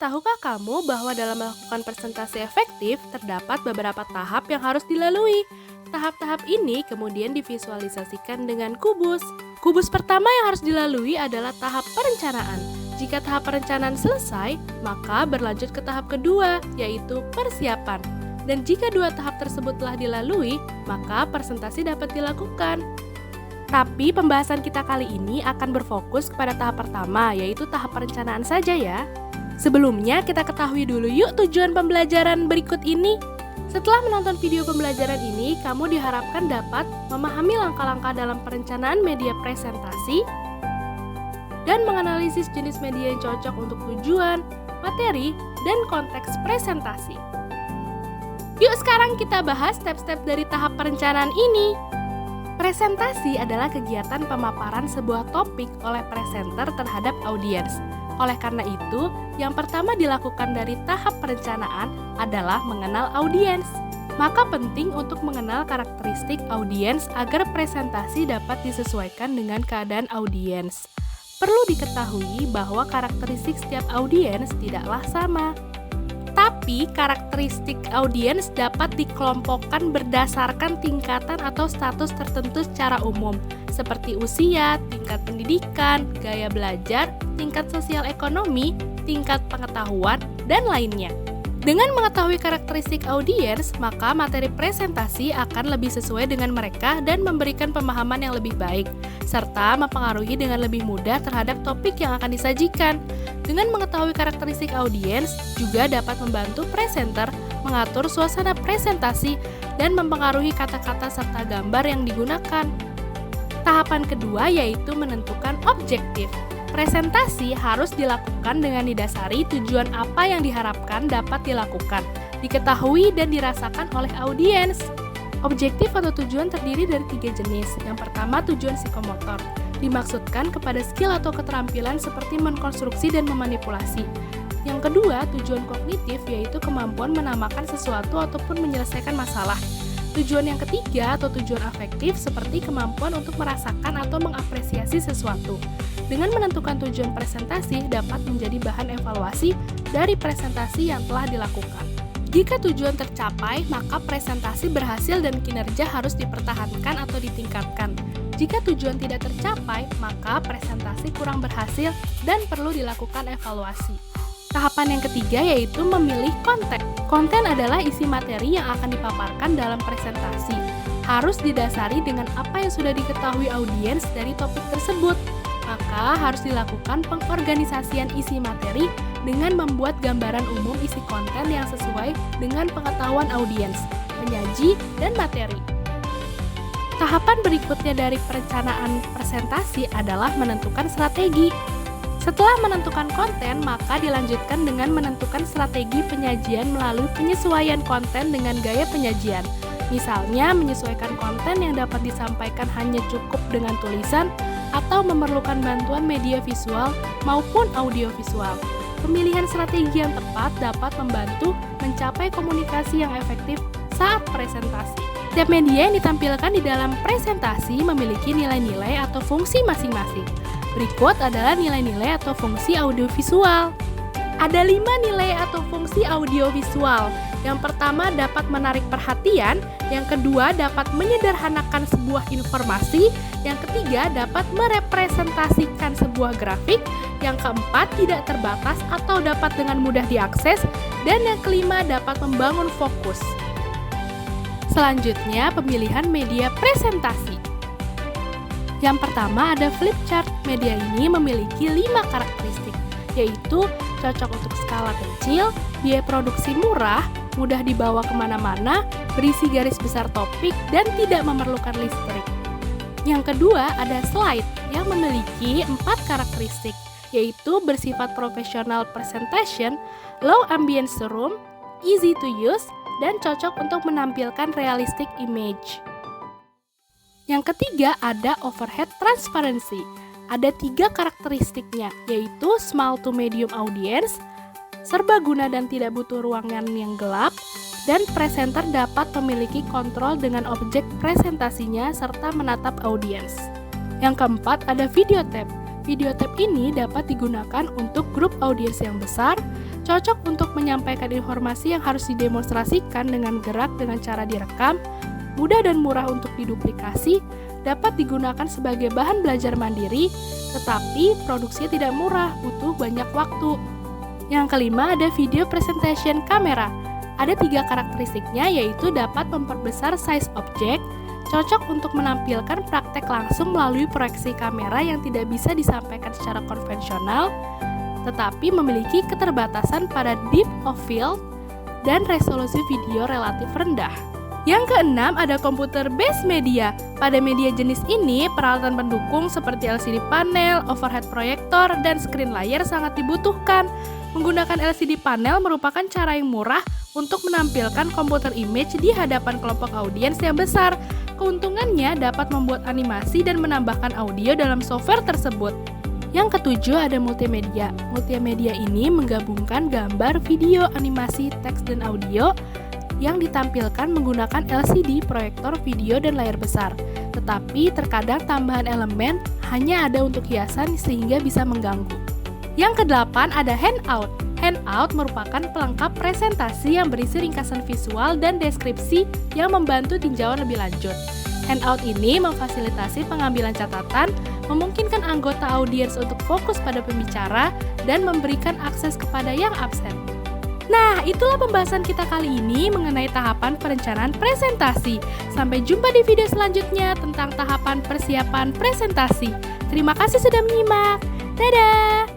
tahukah kamu bahwa dalam melakukan presentasi efektif, terdapat beberapa tahap yang harus dilalui? Tahap-tahap ini kemudian divisualisasikan dengan kubus. Kubus pertama yang harus dilalui adalah tahap perencanaan. Jika tahap perencanaan selesai, maka berlanjut ke tahap kedua, yaitu persiapan. Dan jika dua tahap tersebut telah dilalui, maka presentasi dapat dilakukan. Tapi pembahasan kita kali ini akan berfokus kepada tahap pertama, yaitu tahap perencanaan saja ya. Sebelumnya kita ketahui dulu yuk tujuan pembelajaran berikut ini. Setelah menonton video pembelajaran ini, kamu diharapkan dapat memahami langkah-langkah dalam perencanaan media presentasi dan menganalisis jenis media yang cocok untuk tujuan, materi, dan konteks presentasi. Yuk sekarang kita bahas step-step dari tahap perencanaan ini. Presentasi adalah kegiatan pemaparan sebuah topik oleh presenter terhadap audiens. Oleh karena itu, yang pertama dilakukan dari tahap perencanaan adalah mengenal audiens. Maka penting untuk mengenal karakteristik audiens agar presentasi dapat disesuaikan dengan keadaan audiens. Perlu diketahui bahwa karakteristik setiap audiens tidaklah sama. Tapi karakteristik audiens dapat dikelompokkan berdasarkan tingkatan atau status tertentu secara umum, seperti usia, tingkat pendidikan, gaya belajar, tingkat sosial ekonomi, tingkat pengetahuan, dan lainnya. Dengan mengetahui karakteristik audiens, maka materi presentasi akan lebih sesuai dengan mereka dan memberikan pemahaman yang lebih baik, serta mempengaruhi dengan lebih mudah terhadap topik yang akan disajikan. Dengan mengetahui karakteristik audiens, juga dapat membantu presenter mengatur suasana presentasi dan mempengaruhi kata-kata serta gambar yang digunakan. Tahapan kedua yaitu menentukan objektif. Presentasi harus dilakukan dengan didasari tujuan apa yang diharapkan dapat dilakukan, diketahui dan dirasakan oleh audiens. Objektif atau tujuan terdiri dari 3 jenis. Yang pertama, tujuan psikomotor. Dimaksudkan kepada skill atau keterampilan seperti mengkonstruksi dan memanipulasi. Yang kedua, tujuan kognitif, yaitu kemampuan menamakan sesuatu ataupun menyelesaikan masalah. Tujuan yang ketiga atau tujuan afektif seperti kemampuan untuk merasakan atau mengapresiasi sesuatu. Dengan menentukan tujuan presentasi dapat menjadi bahan evaluasi dari presentasi yang telah dilakukan. Jika tujuan tercapai, maka presentasi berhasil dan kinerja harus dipertahankan atau ditingkatkan. Jika tujuan tidak tercapai, maka presentasi kurang berhasil dan perlu dilakukan evaluasi. Tahapan yang ketiga yaitu memilih konten. Konten adalah isi materi yang akan dipaparkan dalam presentasi. Harus didasari dengan apa yang sudah diketahui audiens dari topik tersebut. Maka harus dilakukan pengorganisasian isi materi dengan membuat gambaran umum isi konten yang sesuai dengan pengetahuan audiens, penyaji, dan materi. Tahapan berikutnya dari perencanaan presentasi adalah menentukan strategi. Setelah menentukan konten, maka dilanjutkan dengan menentukan strategi penyajian melalui penyesuaian konten dengan gaya penyajian. Misalnya, menyesuaikan konten yang dapat disampaikan hanya cukup dengan tulisan atau memerlukan bantuan media visual maupun audiovisual. Pemilihan strategi yang tepat dapat membantu mencapai komunikasi yang efektif saat presentasi. Setiap media yang ditampilkan di dalam presentasi memiliki nilai-nilai atau fungsi masing-masing. Berikut adalah nilai-nilai atau fungsi audiovisual. Ada 5 nilai atau fungsi audiovisual. Yang pertama dapat menarik perhatian, yang kedua dapat menyederhanakan sebuah informasi, yang ketiga dapat merepresentasikan sebuah grafik, yang keempat tidak terbatas atau dapat dengan mudah diakses, dan yang kelima dapat membangun fokus. Selanjutnya, pemilihan media presentasi. Yang pertama ada flip chart. Media ini memiliki 5 karakteristik, yaitu cocok untuk skala kecil, biaya produksi murah, mudah dibawa kemana-mana, berisi garis besar topik, dan tidak memerlukan listrik. Yang kedua ada slide yang memiliki 4 karakteristik, yaitu bersifat professional presentation, low ambience room, easy to use, dan cocok untuk menampilkan realistic image. Yang ketiga ada overhead transparency. Ada 3 karakteristiknya, yaitu small to medium audience, serbaguna dan tidak butuh ruangan yang gelap, dan presenter dapat memiliki kontrol dengan objek presentasinya serta menatap audiens. Yang keempat ada video tab. Video tab ini dapat digunakan untuk grup audiens yang besar, cocok untuk menyampaikan informasi yang harus didemonstrasikan dengan gerak dengan cara direkam, mudah dan murah untuk diduplikasi, dapat digunakan sebagai bahan belajar mandiri, tetapi produksinya tidak murah, butuh banyak waktu. Yang kelima ada video presentation kamera. Ada 3 karakteristiknya, yaitu dapat memperbesar size objek, cocok untuk menampilkan praktek langsung melalui proyeksi kamera yang tidak bisa disampaikan secara konvensional, tetapi memiliki keterbatasan pada depth of field dan resolusi video relatif rendah. Yang keenam ada komputer based media. Pada media jenis ini, peralatan pendukung seperti LCD panel, overhead proyektor, dan screen layar sangat dibutuhkan. Menggunakan LCD panel merupakan cara yang murah untuk menampilkan komputer image di hadapan kelompok audiens yang besar. Keuntungannya dapat membuat animasi dan menambahkan audio dalam software tersebut. Yang ketujuh ada multimedia. Multimedia ini menggabungkan gambar, video, animasi, teks, dan audio yang ditampilkan menggunakan LCD, proyektor, video, dan layar besar. Tetapi terkadang tambahan elemen hanya ada untuk hiasan sehingga bisa mengganggu. Yang kedelapan ada handout. Handout merupakan pelengkap presentasi yang berisi ringkasan visual dan deskripsi yang membantu tinjauan lebih lanjut. Handout ini memfasilitasi pengambilan catatan, memungkinkan anggota audiens untuk fokus pada pembicara, dan memberikan akses kepada yang absen. Nah, itulah pembahasan kita kali ini mengenai tahapan perencanaan presentasi. Sampai jumpa di video selanjutnya tentang tahapan persiapan presentasi. Terima kasih sudah menyimak. Dadah!